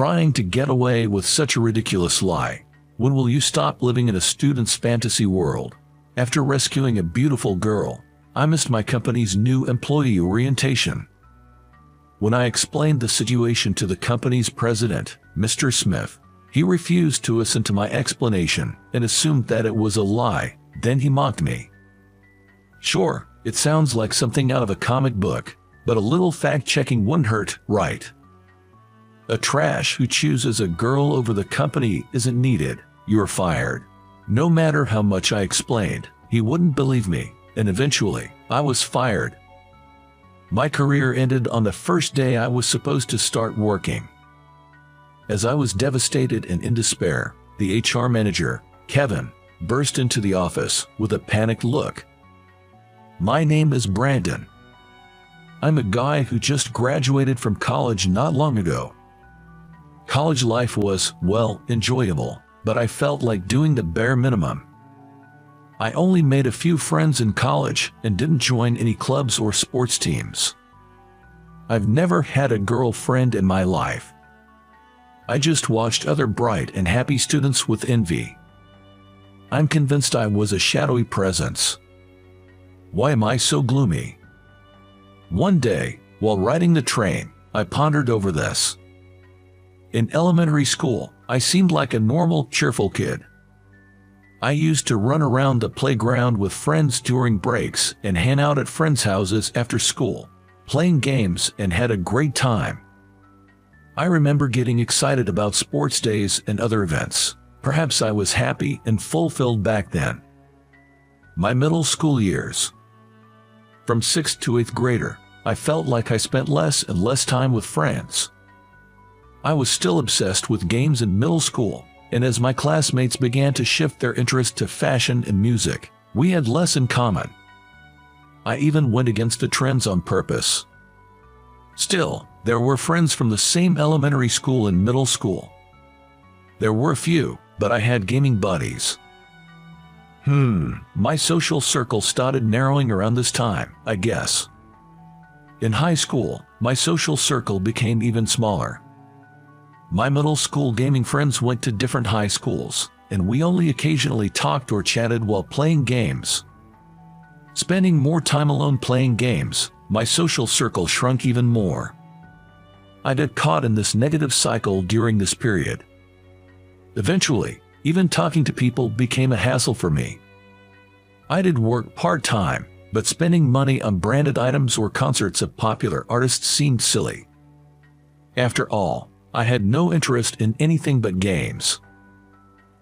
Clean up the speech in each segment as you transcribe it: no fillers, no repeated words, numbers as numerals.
trying to get away with such a ridiculous lie. When will you stop living in a student's fantasy world? After rescuing a beautiful girl, I missed my company's new employee orientation. When I explained the situation to the company's president, Mr. Smith, he refused to listen to my explanation and assumed that it was a lie. Then he mocked me. Sure, it sounds like something out of a comic book, but a little fact-checking wouldn't hurt, right? A trash who chooses a girl over the company isn't needed. You're fired. No matter how much I explained, he wouldn't believe me, and eventually, I was fired. My career ended on the first day I was supposed to start working. As I was devastated and in despair, the HR manager, Kevin, burst into the office with a panicked look. My name is Brandon. I'm a guy who just graduated from college not long ago. College life was, well, enjoyable, but I felt like doing the bare minimum. I only made a few friends in college and didn't join any clubs or sports teams. I've never had a girlfriend in my life. I just watched other bright and happy students with envy. I'm convinced I was a shadowy presence. Why am I so gloomy? One day, while riding the train, I pondered over this. In elementary school, I seemed like a normal, cheerful kid. I used to run around the playground with friends during breaks and hang out at friends' houses after school, playing games, and had a great time. I remember getting excited about sports days and other events. Perhaps I was happy and fulfilled back then. My middle school years. From 6th to 8th grader, I felt like I spent less and less time with friends. I was still obsessed with games in middle school, and as my classmates began to shift their interest to fashion and music, we had less in common. I even went against the trends on purpose. Still, there were friends from the same elementary school and middle school. There were a few, but I had gaming buddies. My social circle started narrowing around this time, I guess. In high school, my social circle became even smaller. My middle school gaming friends went to different high schools, and we only occasionally talked or chatted while playing games. Spending more time alone playing games, my social circle shrunk even more. I got caught in this negative cycle during this period. Eventually, even talking to people became a hassle for me. I did work part-time, but spending money on branded items or concerts of popular artists seemed silly. After all, I had no interest in anything but games.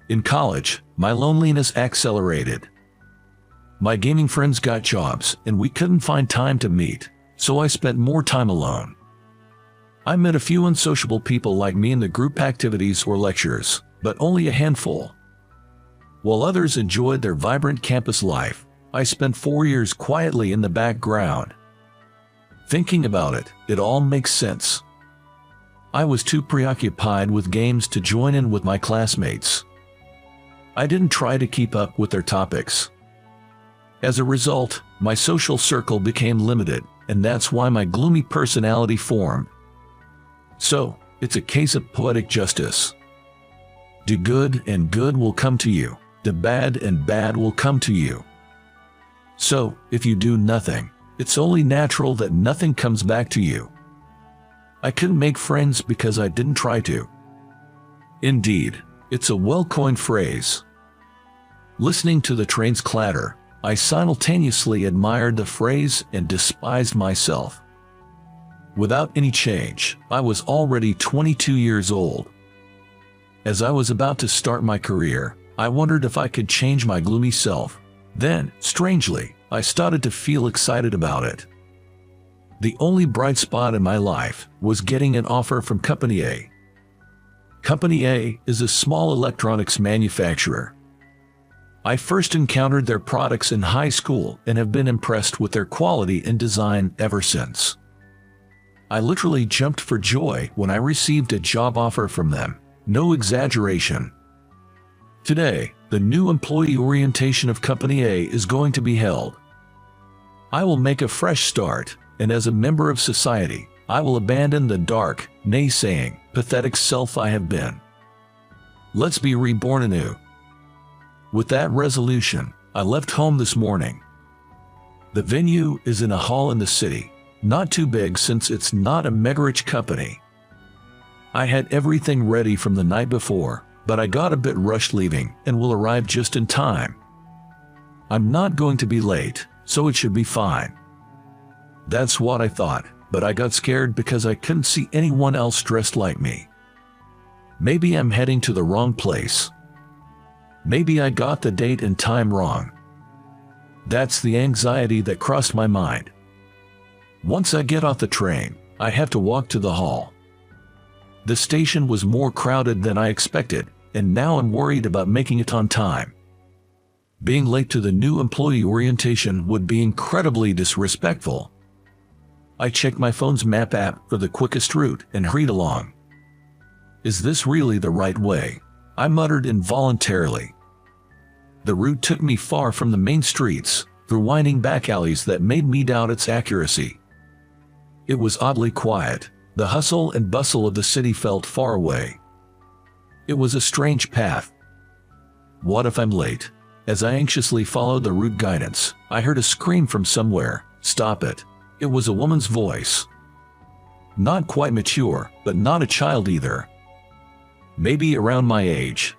In college, my loneliness accelerated. My gaming friends got jobs, and we couldn't find time to meet, so I spent more time alone. I met a few unsociable people like me in the group activities or lectures, but only a handful. While others enjoyed their vibrant campus life, I spent 4 years quietly in the background. Thinking about it, it all makes sense. I was too preoccupied with games to join in with my classmates. I didn't try to keep up with their topics. As a result, my social circle became limited, and that's why my gloomy personality formed. So, it's a case of poetic justice. Do good and good will come to you. Do bad and bad will come to you. So, if you do nothing, it's only natural that nothing comes back to you. I couldn't make friends because I didn't try to. Indeed, it's a well-coined phrase. Listening to the train's clatter, I simultaneously admired the phrase and despised myself. Without any change, I was already 22 years old. As I was about to start my career, I wondered if I could change my gloomy self. Then, strangely, I started to feel excited about it. The only bright spot in my life was getting an offer from Company A. Company A is a small electronics manufacturer. I first encountered their products in high school and have been impressed with their quality and design ever since. I literally jumped for joy when I received a job offer from them. No exaggeration. Today, the new employee orientation of Company A is going to be held. I will make a fresh start, and as a member of society, I will abandon the dark, naysaying, pathetic self I have been. Let's be reborn anew. With that resolution, I left home this morning. The venue is in a hall in the city, not too big since it's not a mega-rich company. I had everything ready from the night before, but I got a bit rushed leaving and will arrive just in time. I'm not going to be late, so it should be fine. That's what I thought, but I got scared because I couldn't see anyone else dressed like me. Maybe I'm heading to the wrong place. Maybe I got the date and time wrong. That's the anxiety that crossed my mind. Once I get off the train, I have to walk to the hall. The station was more crowded than I expected, and now I'm worried about making it on time. Being late to the new employee orientation would be incredibly disrespectful. I checked my phone's map app for the quickest route and hurried along. Is this really the right way? I muttered involuntarily. The route took me far from the main streets, through winding back alleys that made me doubt its accuracy. It was oddly quiet. The hustle and bustle of the city felt far away. It was a strange path. What if I'm late? As I anxiously followed the route guidance, I heard a scream from somewhere. Stop it. It was a woman's voice. Not quite mature, but not a child either. Maybe around my age.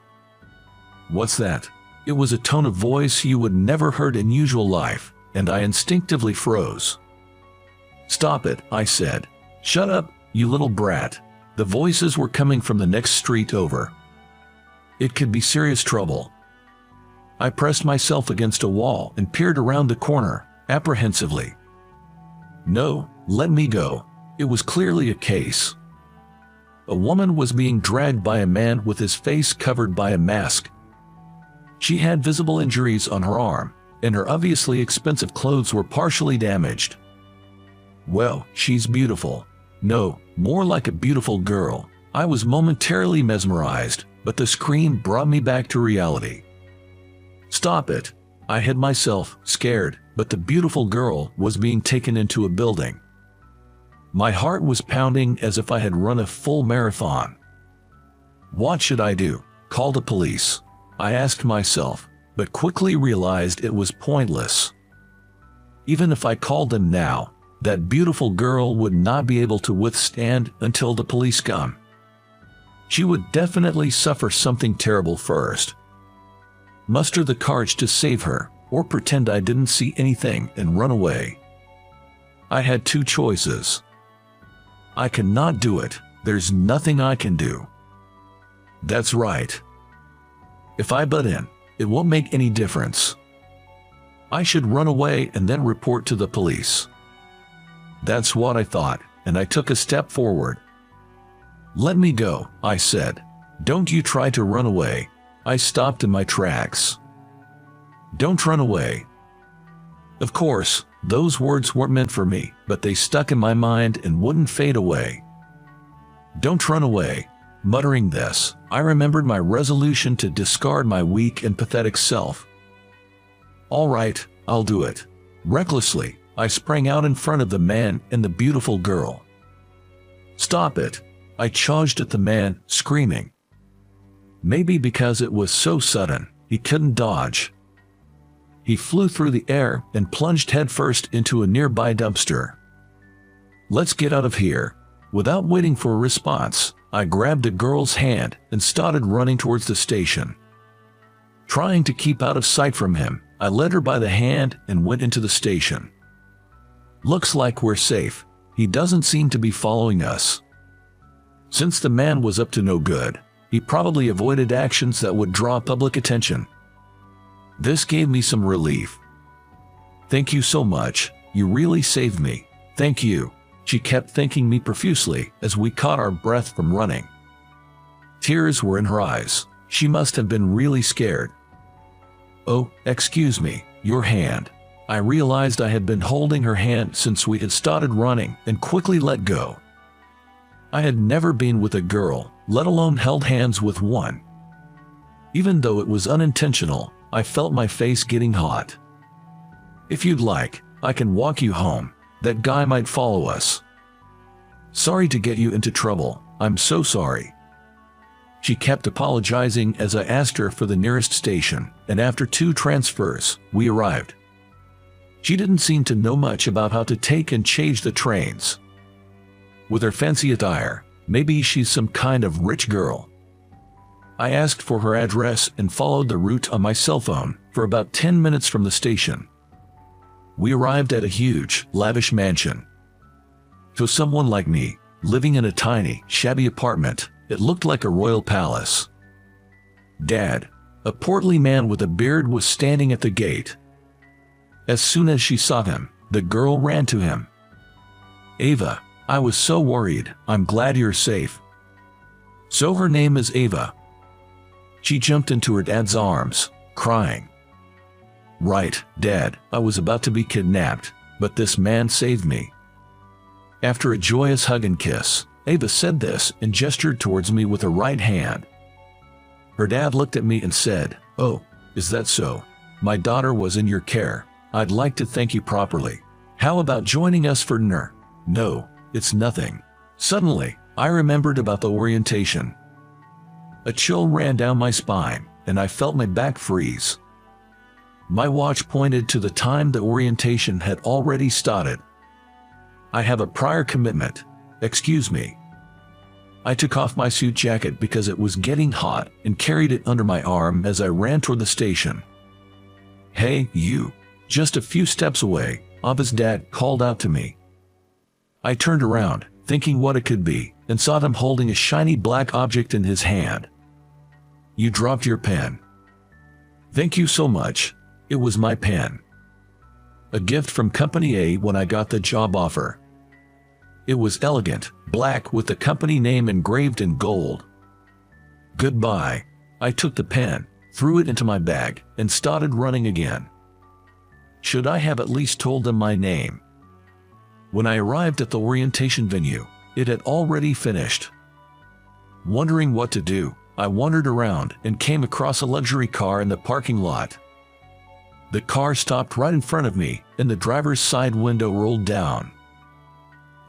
What's that? It was a tone of voice you would never heard in usual life, and I instinctively froze. Stop it, I said. Shut up, you little brat. The voices were coming from the next street over. It could be serious trouble. I pressed myself against a wall and peered around the corner, apprehensively. No, let me go. It was clearly a case. A woman was being dragged by a man with his face covered by a mask. She had visible injuries on her arm, and her obviously expensive clothes were partially damaged. Well, she's beautiful. No, more like a beautiful girl. I was momentarily mesmerized, but the scream brought me back to reality. Stop it. I hid myself, scared, but the beautiful girl was being taken into a building. My heart was pounding as if I had run a full marathon. What should I do? Call the police? I asked myself, but quickly realized it was pointless. Even if I called them now, that beautiful girl would not be able to withstand until the police come. She would definitely suffer something terrible first. Muster the courage to save her, or pretend I didn't see anything and run away. I had two choices. I cannot do it. There's nothing I can do. That's right. If I butt in, it won't make any difference. I should run away and then report to the police. That's what I thought, and I took a step forward. Let me go, I said. Don't you try to run away. I stopped in my tracks. Don't run away. Of course, those words weren't meant for me, but they stuck in my mind and wouldn't fade away. Don't run away. Muttering this, I remembered my resolution to discard my weak and pathetic self. All right, I'll do it. Recklessly, I sprang out in front of the man and the beautiful girl. Stop it. I charged at the man, screaming. Maybe because it was so sudden, he couldn't dodge. He flew through the air and plunged headfirst into a nearby dumpster. Let's get out of here. Without waiting for a response, I grabbed the girl's hand and started running towards the station. Trying to keep out of sight from him, I led her by the hand and went into the station. Looks like we're safe. He doesn't seem to be following us. Since the man was up to no good, he probably avoided actions that would draw public attention. This gave me some relief. Thank you so much. You really saved me. Thank you. She kept thanking me profusely as we caught our breath from running. Tears were in her eyes. She must have been really scared. Oh, excuse me, your hand. I realized I had been holding her hand since we had started running and quickly let go. I had never been with a girl, let alone held hands with one. Even though it was unintentional, I felt my face getting hot. If you'd like, I can walk you home. That guy might follow us. Sorry to get you into trouble, I'm so sorry." She kept apologizing as I asked her for the nearest station, and after 2 transfers, we arrived. She didn't seem to know much about how to take and change the trains. With her fancy attire, maybe she's some kind of rich girl. I asked for her address and followed the route on my cell phone for about 10 minutes from the station. We arrived at a huge, lavish mansion. To someone like me, living in a tiny, shabby apartment, it looked like a royal palace. Dad, a portly man with a beard, was standing at the gate. As soon as she saw him, the girl ran to him. "Ava, I was so worried. I'm glad you're safe." "So her name is Ava." She jumped into her dad's arms, crying. "Right, Dad, I was about to be kidnapped, but this man saved me." After a joyous hug and kiss, Ava said this and gestured towards me with her right hand. Her dad looked at me and said, "Oh, is that so? My daughter was in your care. I'd like to thank you properly. How about joining us for dinner?" "No, it's nothing." Suddenly, I remembered about the orientation. A chill ran down my spine, and I felt my back freeze. My watch pointed to the time the orientation had already started. "I have a prior commitment. Excuse me." I took off my suit jacket because it was getting hot and carried it under my arm as I ran toward the station. "Hey, you." Just a few steps away, Ava's dad called out to me. I turned around, thinking what it could be, and saw him holding a shiny black object in his hand. "You dropped your pen." "Thank you so much. It was my pen. A gift from Company A when I got the job offer." It was elegant, black with the company name engraved in gold. "Goodbye." I took the pen, threw it into my bag, and started running again. Should I have at least told them my name? When I arrived at the orientation venue, it had already finished. Wondering what to do, I wandered around and came across a luxury car in the parking lot. The car stopped right in front of me, and the driver's side window rolled down.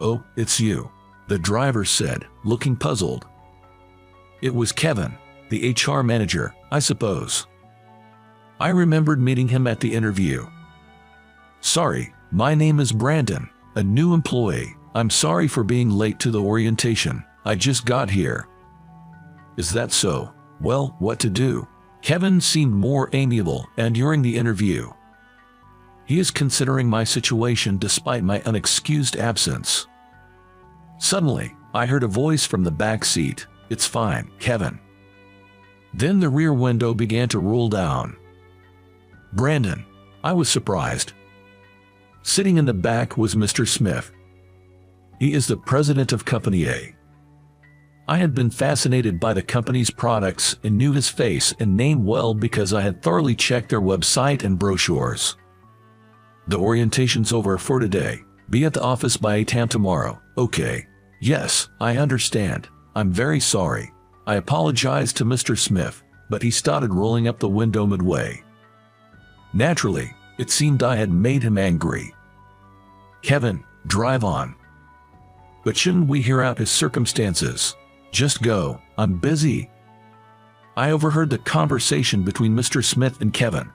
"Oh, it's you," the driver said, looking puzzled. It was Kevin, the HR manager, I suppose. I remembered meeting him at the interview. "Sorry, my name is Brandon, a new employee. I'm sorry for being late to the orientation. I just got here." "Is that so? Well, what to do?" Kevin seemed more amiable and during the interview. He is considering my situation despite my unexcused absence. Suddenly, I heard a voice from the back seat. "It's fine, Kevin." Then the rear window began to roll down. "Brandon," I was surprised. Sitting in the back was Mr. Smith. He is the president of Company A. I had been fascinated by the company's products and knew his face and name well because I had thoroughly checked their website and brochures. "The orientation's over for today. Be at the office by 8 a.m. tomorrow, okay?" "Yes, I understand. I'm very sorry." I apologized to Mr. Smith, but he started rolling up the window midway. Naturally, it seemed I had made him angry. "Kevin, drive on." "But shouldn't we hear out his circumstances?" "Just go, I'm busy." I overheard the conversation between Mr. Smith and Kevin.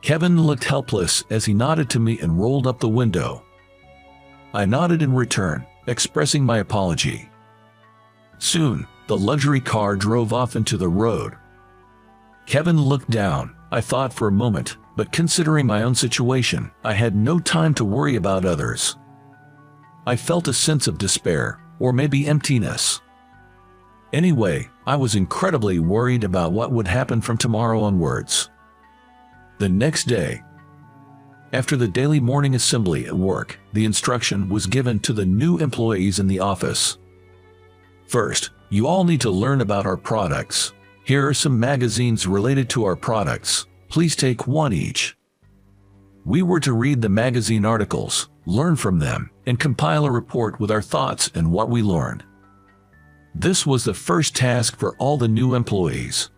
Kevin looked helpless as he nodded to me and rolled up the window. I nodded in return, expressing my apology. Soon, the luxury car drove off into the road. Kevin looked down. I thought for a moment, but considering my own situation, I had no time to worry about others. I felt a sense of despair, or maybe emptiness. Anyway, I was incredibly worried about what would happen from tomorrow onwards. The next day, after the daily morning assembly at work, the instruction was given to the new employees in the office. "First, you all need to learn about our products. Here are some magazines related to our products. Please take one each." We were to read the magazine articles, learn from them, and compile a report with our thoughts and what we learned. This was the first task for all the new employees.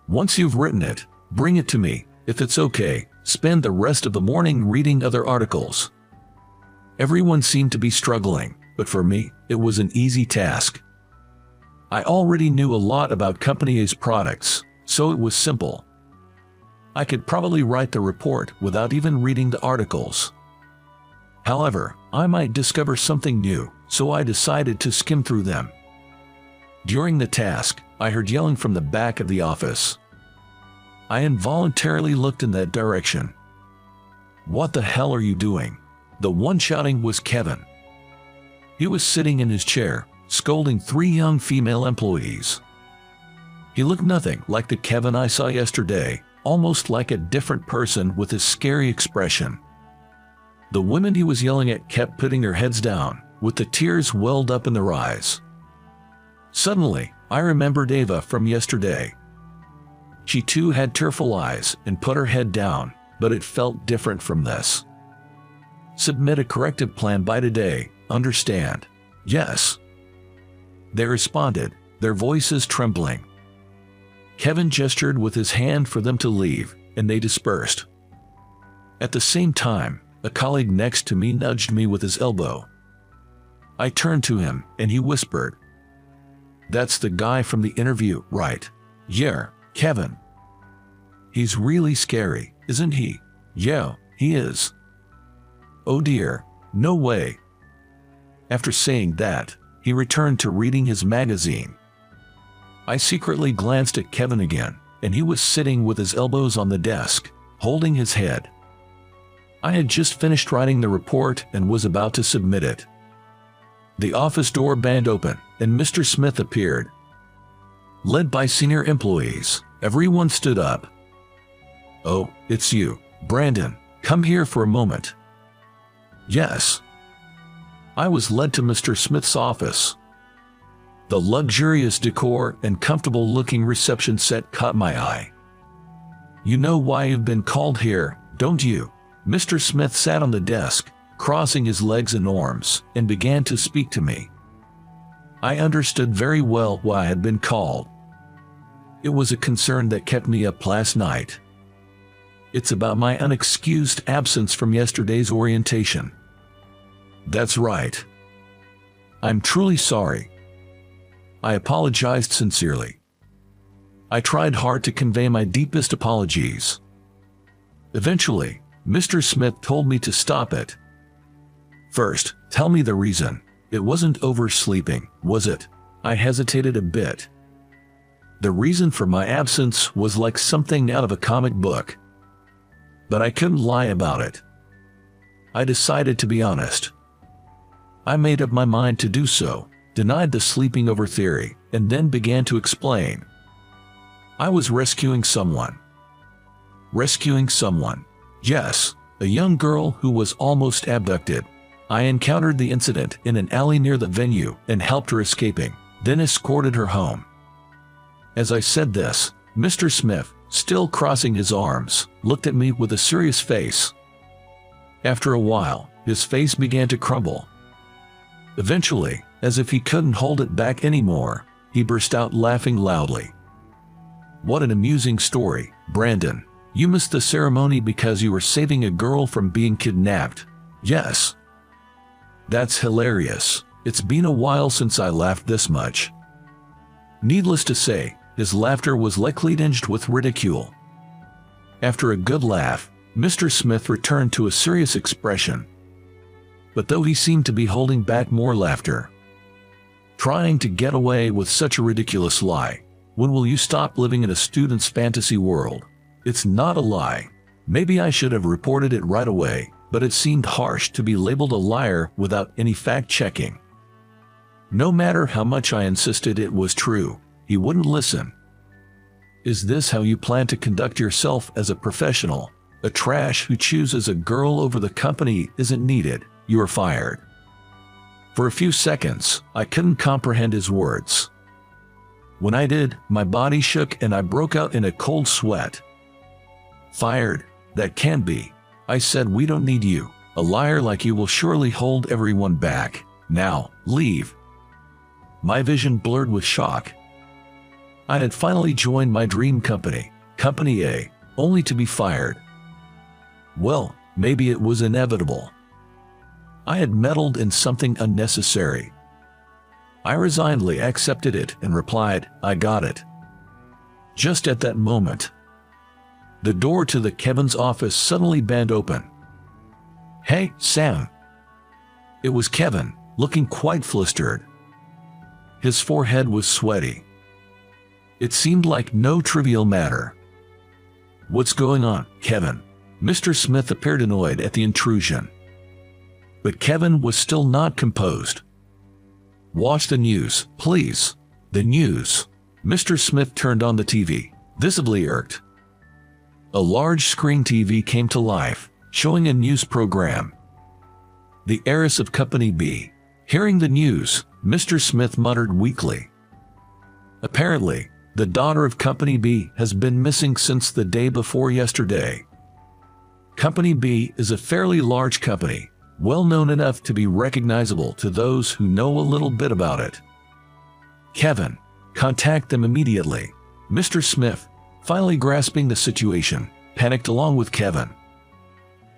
"Once you've written it, bring it to me. If it's okay, spend the rest of the morning reading other articles." Everyone seemed to be struggling, but for me, it was an easy task. I already knew a lot about Company A's products, so it was simple. I could probably write the report without even reading the articles. However, I might discover something new, so I decided to skim through them. During the task, I heard yelling from the back of the office. I involuntarily looked in that direction. "What the hell are you doing?" The one shouting was Kevin. He was sitting in his chair, scolding 3 young female employees. He looked nothing like the Kevin I saw yesterday, almost like a different person with his scary expression. The women he was yelling at kept putting their heads down, with the tears welled up in their eyes. Suddenly, I remembered Ava from yesterday. She too had tearful eyes and put her head down, but it felt different from this. "Submit a corrective plan by today, understand?" "Yes." They responded, their voices trembling. Kevin gestured with his hand for them to leave, and they dispersed. At the same time, a colleague next to me nudged me with his elbow. I turned to him, and he whispered, "That's the guy from the interview, right?" "Yeah, Kevin." "He's really scary, isn't he?" "Yeah, he is." "Oh dear, no way." After saying that, he returned to reading his magazine. I secretly glanced at Kevin again, and he was sitting with his elbows on the desk, holding his head. I had just finished writing the report and was about to submit it. The office door banged open, and Mr. Smith appeared. Led by senior employees, everyone stood up. "Oh, it's you, Brandon. Come here for a moment." "Yes." I was led to Mr. Smith's office. The luxurious decor and comfortable-looking reception set caught my eye. "You know why you've been called here, don't you?" Mr. Smith sat on the desk, crossing his legs and arms, and began to speak to me. I understood very well why I had been called. It was a concern that kept me up last night. It's about my unexcused absence from yesterday's orientation. "That's right. I'm truly sorry." I apologized sincerely. I tried hard to convey my deepest apologies. Eventually, Mr. Smith told me to stop it. "First, tell me the reason. It wasn't oversleeping, was it?" I hesitated a bit. The reason for my absence was like something out of a comic book. But I couldn't lie about it. I decided to be honest. I made up my mind to do so, denied the sleeping over theory, and then began to explain. I was rescuing someone. Rescuing someone. Yes, a young girl who was almost abducted. I encountered the incident in an alley near the venue and helped her escaping, then escorted her home. As I said this, Mr. Smith, still crossing his arms, looked at me with a serious face. After a while, his face began to crumble. Eventually, as if he couldn't hold it back anymore, he burst out laughing loudly. "What an amusing story, Brandon. You missed the ceremony because you were saving a girl from being kidnapped." "Yes." "That's hilarious. It's been a while since I laughed this much." Needless to say, his laughter was likely tinged with ridicule. After a good laugh, Mr. Smith returned to a serious expression. But though he seemed to be holding back more laughter. "Trying to get away with such a ridiculous lie. When will you stop living in a student's fantasy world? It's not a lie. Maybe I should have reported it right away, but it seemed harsh to be labeled a liar without any fact-checking. No matter how much I insisted it was true, he wouldn't listen. Is this how you plan to conduct yourself as a professional? A trash who chooses a girl over the company isn't needed. You are fired." For a few seconds, I couldn't comprehend his words. When I did, my body shook and I broke out in a cold sweat. "Fired? That can't be." I said, "We don't need you. A liar like you will surely hold everyone back. Now, leave." My vision blurred with shock. I had finally joined my dream company, Company A, only to be fired. Well, maybe it was inevitable. I had meddled in something unnecessary. I resignedly accepted it and replied, "I got it." Just at that moment, the door to the Kevin's office suddenly banged open. "Hey, Sam." It was Kevin, looking quite flustered. His forehead was sweaty. It seemed like no trivial matter. "What's going on, Kevin?" Mr. Smith appeared annoyed at the intrusion. But Kevin was still not composed. "Watch the news, please." "The news?" Mr. Smith turned on the TV, visibly irked. A large screen TV came to life, showing a news program. The heiress of Company B. Hearing the news, Mr. Smith muttered weakly. "Apparently, the daughter of Company B has been missing since the day before yesterday." Company B is a fairly large company, well known enough to be recognizable to those who know a little bit about it. "Kevin, contact them immediately." Mr. Smith, finally grasping the situation, panicked along with Kevin.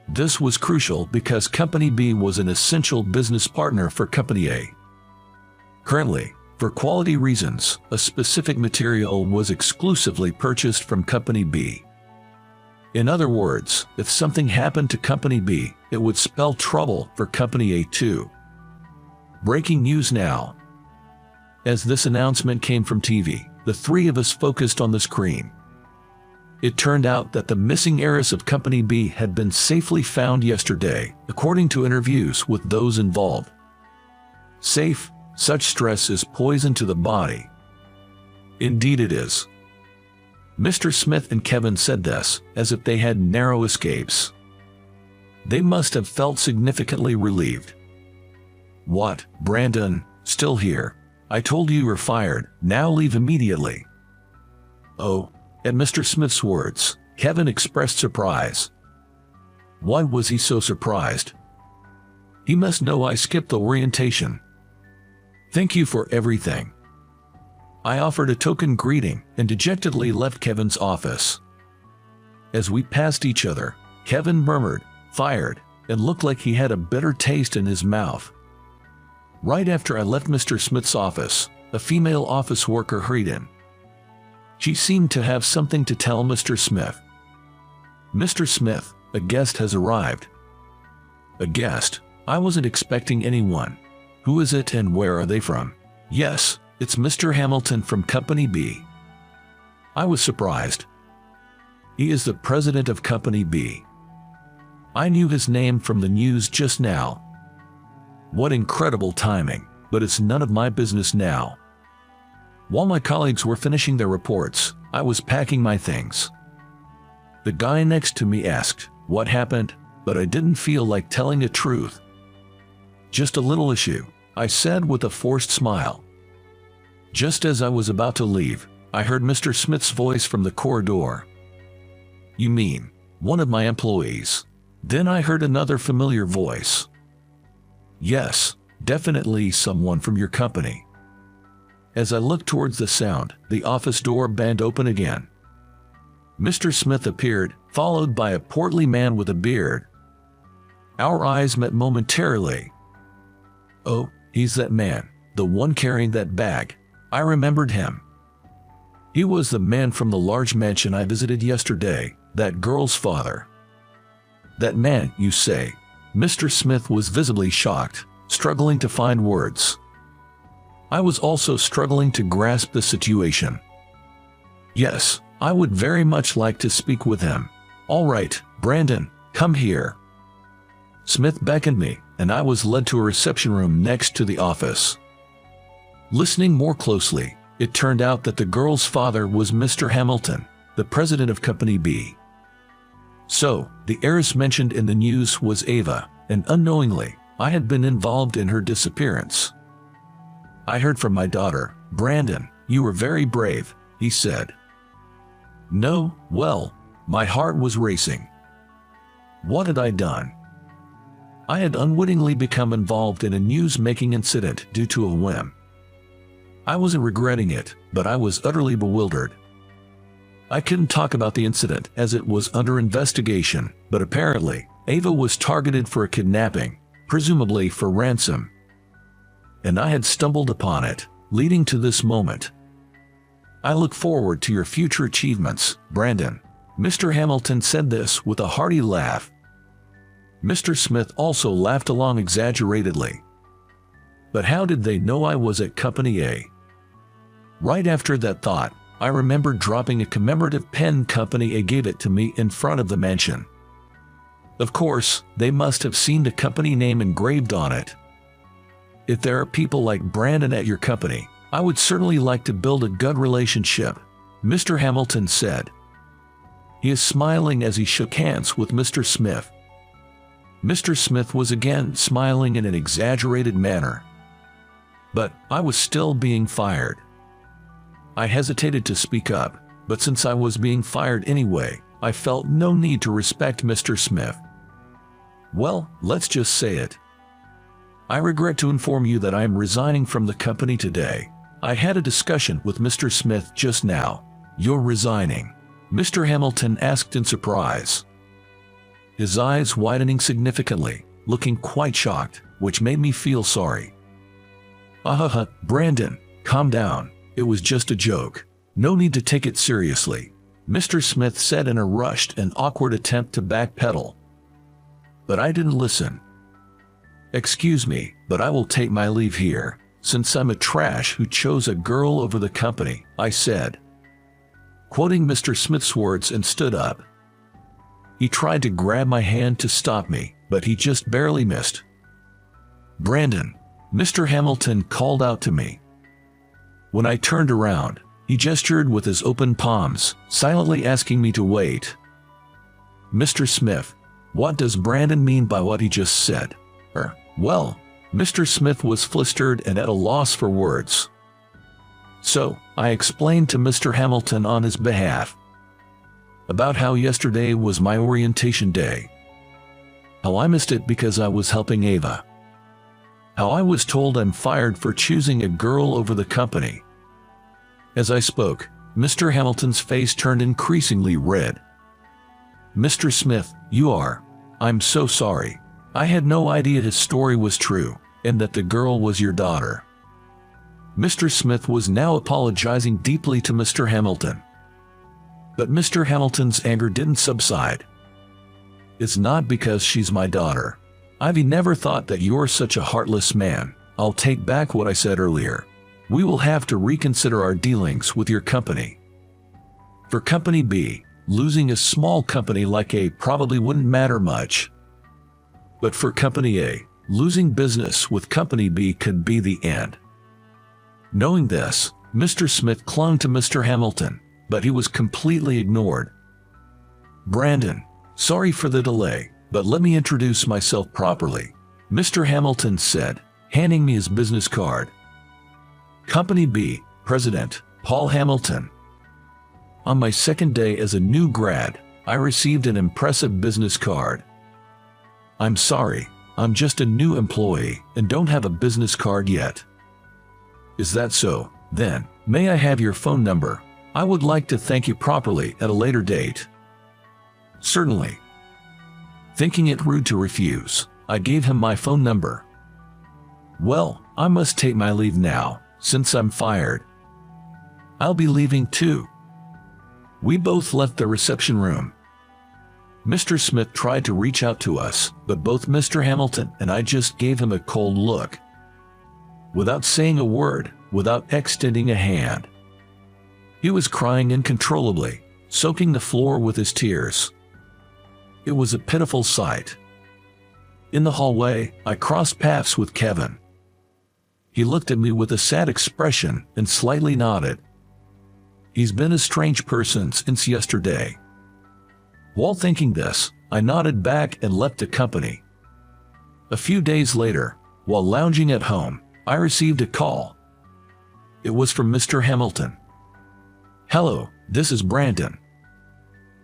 This was crucial because Company B was an essential business partner for Company A. Currently, for quality reasons, a specific material was exclusively purchased from Company B. In other words, if something happened to Company B, it would spell trouble for Company A too. Breaking news now. As this announcement came from TV, the three of us focused on the screen. It turned out that the missing heiress of Company B had been safely found yesterday, according to interviews with those involved. Safe? Such stress is poison to the body. Indeed it is. Mr. Smith and Kevin said this, as if they had narrow escapes. They must have felt significantly relieved. "What, Brandon, still here? I told you were fired, now leave immediately." "Oh." At Mr. Smith's words, Kevin expressed surprise. Why was he so surprised? He must know I skipped the orientation. "Thank you for everything." I offered a token greeting and dejectedly left Kevin's office. As we passed each other, Kevin murmured, "Fired," and looked like he had a bitter taste in his mouth. Right after I left Mr. Smith's office, a female office worker hurried in. She seemed to have something to tell Mr. Smith. "Mr. Smith, a guest has arrived." "A guest? I wasn't expecting anyone. Who is it and where are they from?" "Yes, it's Mr. Hamilton from Company B." I was surprised. "He is the president of Company B." I knew his name from the news just now. What incredible timing, but it's none of my business now. While my colleagues were finishing their reports, I was packing my things. The guy next to me asked, "What happened?" but I didn't feel like telling the truth. "Just a little issue," I said with a forced smile. Just as I was about to leave, I heard Mr. Smith's voice from the corridor. "You mean, one of my employees?" Then I heard another familiar voice. "Yes, definitely someone from your company." As I looked towards the sound, the office door banged open again. Mr. Smith appeared, followed by a portly man with a beard. Our eyes met momentarily. "Oh, he's that man, the one carrying that bag." I remembered him. He was the man from the large mansion I visited yesterday, that girl's father. "That man, you say?" Mr. Smith was visibly shocked, struggling to find words. I was also struggling to grasp the situation. "Yes, I would very much like to speak with him." "All right, Brandon, come here." Smith beckoned me, and I was led to a reception room next to the office. Listening more closely, it turned out that the girl's father was Mr. Hamilton, the president of Company B. So, the heiress mentioned in the news was Ava, and unknowingly, I had been involved in her disappearance. "I heard from my daughter, Brandon. You were very brave," he said. "No, well," my heart was racing. What had I done? I had unwittingly become involved in a news-making incident due to a whim. I wasn't regretting it, but I was utterly bewildered. I couldn't talk about the incident as it was under investigation, but apparently, Ava was targeted for a kidnapping, presumably for ransom. And I had stumbled upon it, leading to this moment. I look forward to your future achievements, Brandon. Mr. Hamilton said this with a hearty laugh. Mr. Smith also laughed along exaggeratedly. But how did they know I was at Company A? Right after that thought, I remembered dropping a commemorative pen. Company A gave it to me in front of the mansion. Of course, they must have seen the company name engraved on it. If there are people like Brandon at your company, I would certainly like to build a good relationship, Mr. Hamilton said. He is smiling as he shook hands with Mr. Smith. Mr. Smith was again smiling in an exaggerated manner. But I was still being fired. I hesitated to speak up, but since I was being fired anyway, I felt no need to respect Mr. Smith. Well, let's just say it. I regret to inform you that I am resigning from the company today. I had a discussion with Mr. Smith just now. You're resigning? Mr. Hamilton asked in surprise, his eyes widening significantly, looking quite shocked, which made me feel sorry. Brandon, calm down. It was just a joke. No need to take it seriously, Mr. Smith said in a rushed and awkward attempt to backpedal. But I didn't listen. Excuse me, but I will take my leave here, since I'm a trash who chose a girl over the company, I said, quoting Mr. Smith's words, and stood up. He tried to grab my hand to stop me, but he just barely missed. Brandon, Mr. Hamilton called out to me. When I turned around, he gestured with his open palms, silently asking me to wait. Mr. Smith, what does Brandon mean by what he just said? Well, Mr. Smith was flustered and at a loss for words. So, I explained to Mr. Hamilton on his behalf about how yesterday was my orientation day. How I missed it because I was helping Ava. How I was told I'm fired for choosing a girl over the company. As I spoke, Mr. Hamilton's face turned increasingly red. Mr. Smith, I'm so sorry. I had no idea his story was true, and that the girl was your daughter. Mr. Smith was now apologizing deeply to Mr. Hamilton. But Mr. Hamilton's anger didn't subside. It's not because she's my daughter. I've never thought that you're such a heartless man. I'll take back what I said earlier. We will have to reconsider our dealings with your company. For Company B, losing a small company like A probably wouldn't matter much. But for Company A, losing business with Company B could be the end. Knowing this, Mr. Smith clung to Mr. Hamilton, but he was completely ignored. Brandon, sorry for the delay, but let me introduce myself properly, Mr. Hamilton said, handing me his business card. Company B, President, Paul Hamilton. On my second day as a new grad, I received an impressive business card. I'm sorry, I'm just a new employee and don't have a business card yet. Is that so? Then, may I have your phone number? I would like to thank you properly at a later date. Certainly. Thinking it rude to refuse, I gave him my phone number. Well, I must take my leave now, since I'm fired. I'll be leaving too. We both left the reception room. Mr. Smith tried to reach out to us, but both Mr. Hamilton and I just gave him a cold look. Without saying a word, without extending a hand. He was crying uncontrollably, soaking the floor with his tears. It was a pitiful sight. In the hallway, I crossed paths with Kevin. He looked at me with a sad expression and slightly nodded. He's been a strange person since yesterday. While thinking this, I nodded back and left the company. A few days later, while lounging at home, I received a call. It was from Mr. Hamilton. Hello, this is Brandon.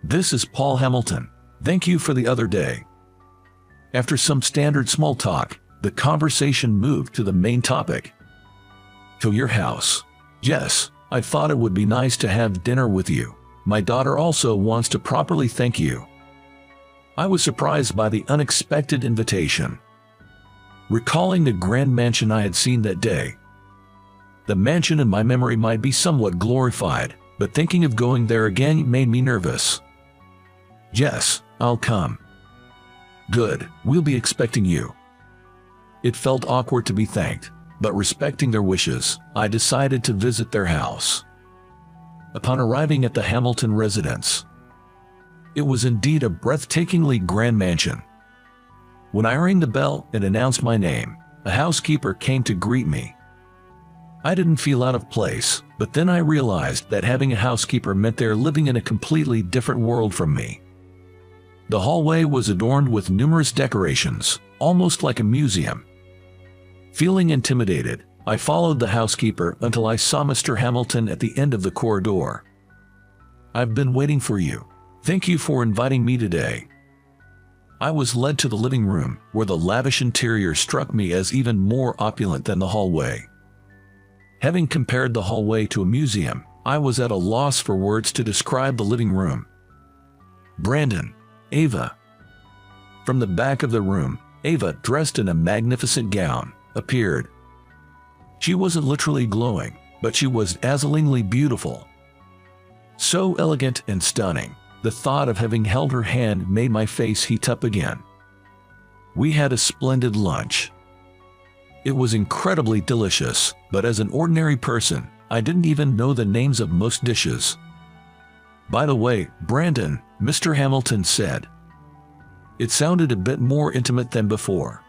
This is Paul Hamilton. Thank you for the other day. After some standard small talk, the conversation moved to the main topic. To your house. Yes, I thought it would be nice to have dinner with you. My daughter also wants to properly thank you. I was surprised by the unexpected invitation. recalling the grand mansion I had seen that day. The mansion in my memory might be somewhat glorified, but thinking of going there again made me nervous. "Yes, I'll come." "Good, we'll be expecting you." It felt awkward to be thanked, but respecting their wishes, I decided to visit their house. Upon arriving at the Hamilton residence, it was indeed a breathtakingly grand mansion. When I rang the bell and announced my name, a housekeeper came to greet me. I didn't feel out of place, but then I realized that having a housekeeper meant they're living in a completely different world from me. The hallway was adorned with numerous decorations, almost like a museum. Feeling intimidated, I followed the housekeeper until I saw Mr. Hamilton at the end of the corridor. "I've been waiting for you. Thank you for inviting me today." I was led to the living room, where the lavish interior struck me as even more opulent than the hallway. Having compared the hallway to a museum, I was at a loss for words to describe the living room. "Brandon, Ava." From the back of the room, Ava, dressed in a magnificent gown, appeared. She wasn't literally glowing, but she was dazzlingly beautiful. So elegant and stunning, the thought of having held her hand made my face heat up again. We had a splendid lunch. It was incredibly delicious, but as an ordinary person, I didn't even know the names of most dishes. "By the way, Brandon," Mr. Hamilton said. It sounded a bit more intimate than before.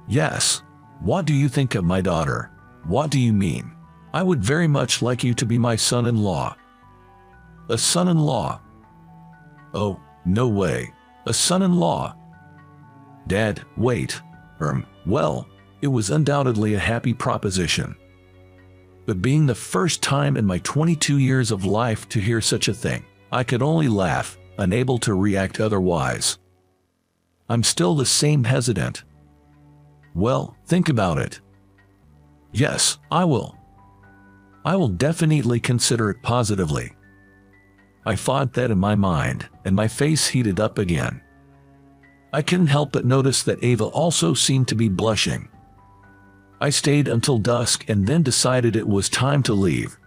"Yes. What do you think of my daughter?" "What do you mean?" "I would very much like you to be my son-in-law." "A son-in-law?" "Oh, no way. A son-in-law?" "Dad, wait. Well, it was undoubtedly a happy proposition. But being the first time in my 22 years of life to hear such a thing, I could only laugh, unable to react otherwise. I'm still the same hesitant. "Well, think about it." "Yes, I will. I will definitely consider it positively." I thought that in my mind, and my face heated up again. I couldn't help but notice that Ava also seemed to be blushing. I stayed until dusk and then decided it was time to leave.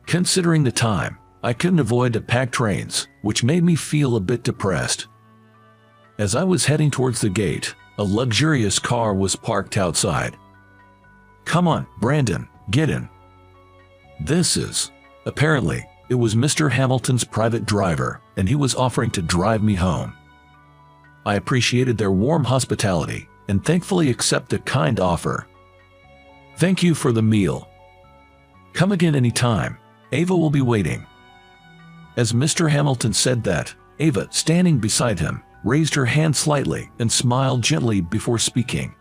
Considering the time, I couldn't avoid the packed trains, which made me feel a bit depressed. As I was heading towards the gate, a luxurious car was parked outside. "Come on, Brandon, get in." Apparently, it was Mr. Hamilton's private driver, and he was offering to drive me home. I appreciated their warm hospitality, and thankfully accepted the kind offer. "Thank you for the meal. Come again anytime. Ava will be waiting." As Mr. Hamilton said that, Ava, standing beside him, raised her hand slightly and smiled gently before speaking.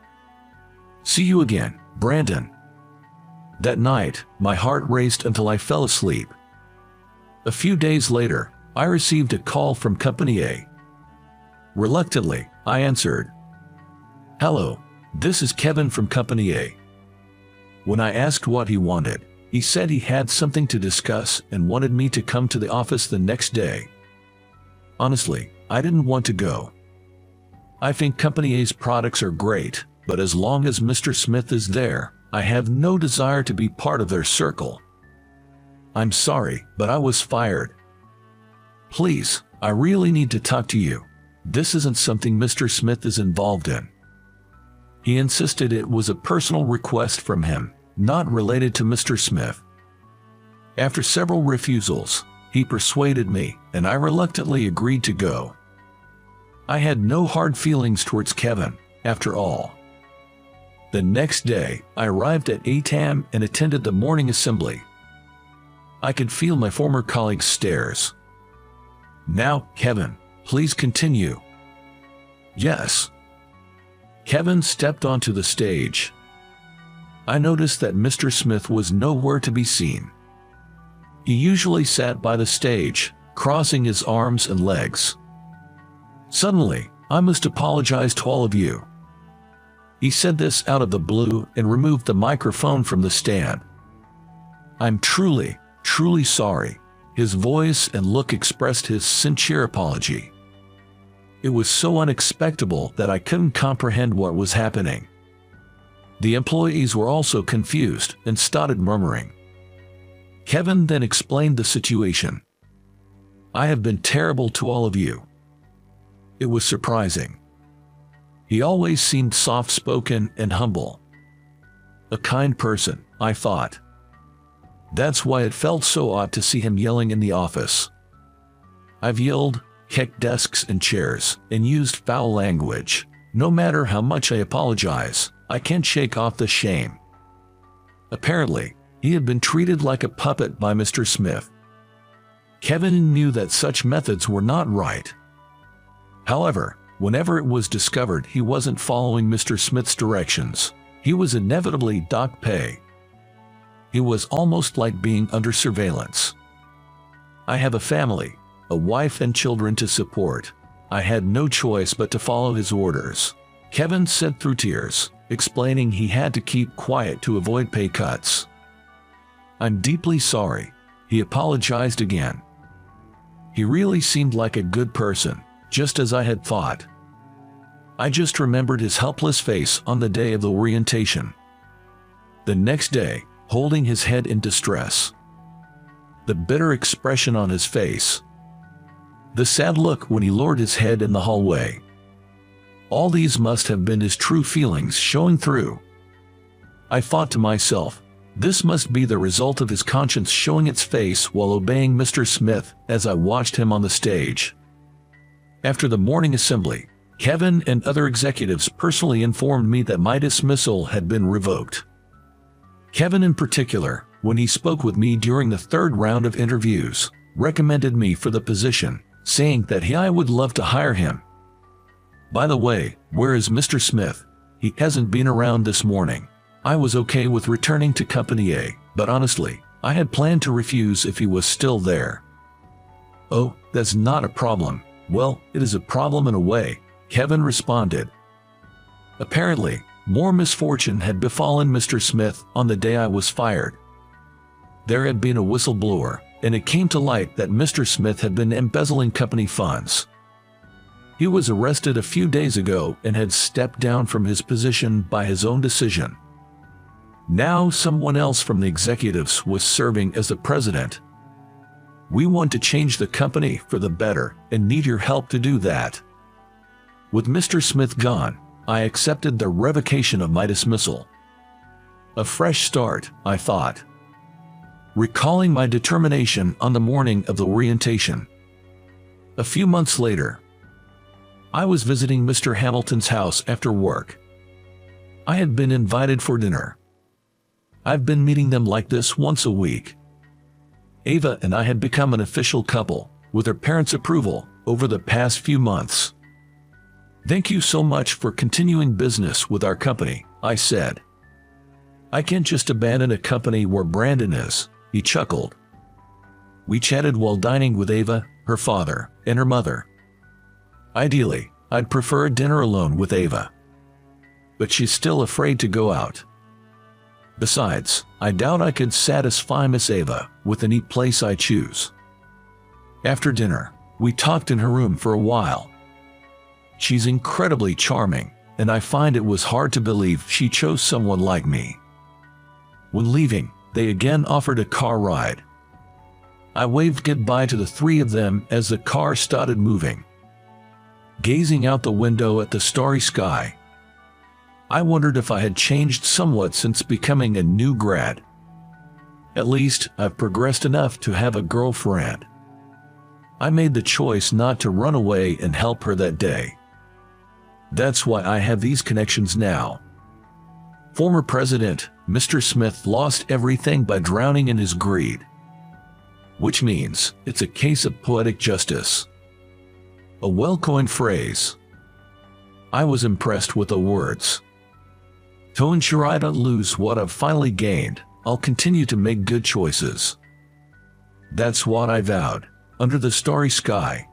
"See you again, Brandon." That night, my heart raced until I fell asleep. A few days later, I received a call from Company A. Reluctantly, I answered. "Hello, this is Kevin from Company A." When I asked what he wanted, he said he had something to discuss and wanted me to come to the office the next day. Honestly, I didn't want to go. I think Company A's products are great, but as long as Mr. Smith is there, I have no desire to be part of their circle. "I'm sorry, but I was fired." "Please, I really need to talk to you. This isn't something Mr. Smith is involved in." He insisted it was a personal request from him, not related to Mr. Smith. After several refusals, he persuaded me, and I reluctantly agreed to go. I had no hard feelings towards Kevin, after all. The next day, I arrived at 8 a.m. and attended the morning assembly. I could feel my former colleague's stares. "Now, Kevin, please continue." "Yes." Kevin stepped onto the stage. I noticed that Mr. Smith was nowhere to be seen. He usually sat by the stage, crossing his arms and legs. "Suddenly, I must apologize to all of you." He said this out of the blue and removed the microphone from the stand. "I'm truly sorry." His voice and look expressed his sincere apology. It was so unexpected that I couldn't comprehend what was happening. The employees were also confused and started murmuring. Kevin then explained the situation. "I have been terrible to all of you." It was surprising. He always seemed soft-spoken and humble. A kind person, I thought. That's why it felt so odd to see him yelling in the office. I've yelled, kicked desks and chairs, and used foul language. No matter how much I apologize, I can't shake off the shame. Apparently, he had been treated like a puppet by Mr. Smith. Kevin knew that such methods were not right. However, whenever it was discovered he wasn't following Mr. Smith's directions, he was inevitably docked pay. It was almost like being under surveillance. I have a family, a wife and children to support. I had no choice but to follow his orders, Kevin said through tears, explaining he had to keep quiet to avoid pay cuts. "I'm deeply sorry," he apologized again. He really seemed like a good person, just as I had thought. I just remembered his helpless face on the day of the orientation. The next day, holding his head in distress. The bitter expression on his face. The sad look when he lowered his head in the hallway. All these must have been his true feelings showing through. I thought to myself, this must be the result of his conscience showing its face while obeying Mr. Smith as I watched him on the stage. After the morning assembly, Kevin and other executives personally informed me that my dismissal had been revoked. Kevin in particular, when he spoke with me during the third round of interviews, recommended me for the position, saying that I would love to hire him. By the way, where is Mr. Smith? He hasn't been around this morning. I was okay with returning to Company A, but honestly, I had planned to refuse if he was still there. "Oh, that's not a problem." "Well, it is a problem in a way," Kevin responded. Apparently, more misfortune had befallen Mr. Smith on the day I was fired. There had been a whistleblower, and it came to light that Mr. Smith had been embezzling company funds. He was arrested a few days ago and had stepped down from his position by his own decision. Now someone else from the executives was serving as the president. "We want to change the company for the better and need your help to do that." With Mr. Smith gone, I accepted the revocation of my dismissal. A fresh start, I thought. Recalling my determination on the morning of the orientation. A few months later, I was visiting Mr. Hamilton's house after work. I had been invited for dinner. I've been meeting them like this once a week. Ava and I had become an official couple, with her parents' approval, over the past few months. "Thank you so much for continuing business with our company," I said. "I can't just abandon a company where Brandon is," he chuckled. We chatted while dining with Ava, her father, and her mother. Ideally, I'd prefer a dinner alone with Ava. But she's still afraid to go out. Besides, I doubt I could satisfy Miss Ava with any place I choose. After dinner, we talked in her room for a while. She's incredibly charming, and I find it was hard to believe she chose someone like me. When leaving, they again offered a car ride. I waved goodbye to the three of them as the car started moving. Gazing out the window at the starry sky, I wondered if I had changed somewhat since becoming a new grad. At least, I've progressed enough to have a girlfriend. I made the choice not to run away and help her that day. That's why I have these connections now. Former President, Mr. Smith lost everything by drowning in his greed. Which means, it's a case of poetic justice. A well-coined phrase. I was impressed with the words. To ensure I don't lose what I've finally gained, I'll continue to make good choices. That's what I vowed, under the starry sky.